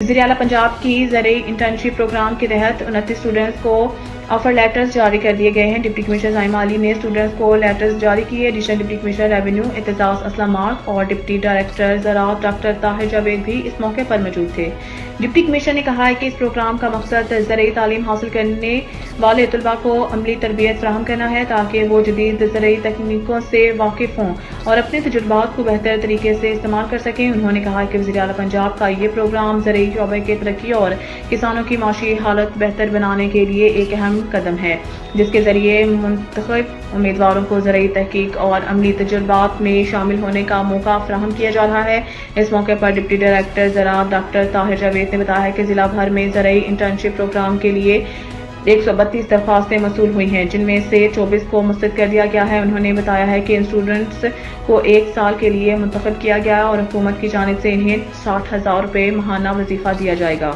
وزیر اعلیٰ پنجاب کی زرعی انٹرنشپ پروگرام کے تحت 29 اسٹوڈنٹس کو آفر لیٹرز جاری کر دیے گئے ہیں۔ ڈپٹی کمشنر ظائمہ علی نے اسٹوڈنٹس کو لیٹرز جاری کیے۔ Additional deputy commissioner revenue Aitzaz Aslam mark اور ڈپٹی ڈائریکٹر زراعت ڈاکٹر طاہر جاوید بھی اس موقع پر موجود تھے۔ ڈپٹی کمشنر نے کہا ہے کہ اس پروگرام کا مقصد زرعی تعلیم حاصل کرنے والے طلباء کو عملی تربیت فراہم کرنا ہے تاکہ وہ جدید زرعی تکنیکوں سے واقف ہوں اور اپنے تجربات کو بہتر طریقے سے استعمال کر سکیں۔ انہوں نے کہا کہ وزیر اعلیٰ پنجاب کا یہ پروگرام زرعی شعبے کی ترقی اور کسانوں کی معاشی حالت بہتر بنانے کے لیے ایک اہم قدم ہے، جس کے ذریعے منتخب امیدواروں کو زرعی تحقیق اور عملی تجربات میں شامل ہونے کا موقع فراہم کیا جا رہا ہے۔ اس موقع پر ڈپٹی ڈائریکٹر زراعت ڈاکٹر طاہر جاوید نے بتایا کہ ضلع بھر میں زرعی انٹرنشپ پروگرام کے لیے 132 درخواستیں موصول ہوئی ہیں، جن میں سے 24 کو مسترد کر دیا گیا ہے۔ انہوں نے بتایا ہے کہ ان اسٹوڈنٹس کو 1 سال کے لیے منتخب کیا گیا ہے اور حکومت کی جانب سے انہیں 60,000 روپے ماہانہ وظیفہ دیا جائے گا۔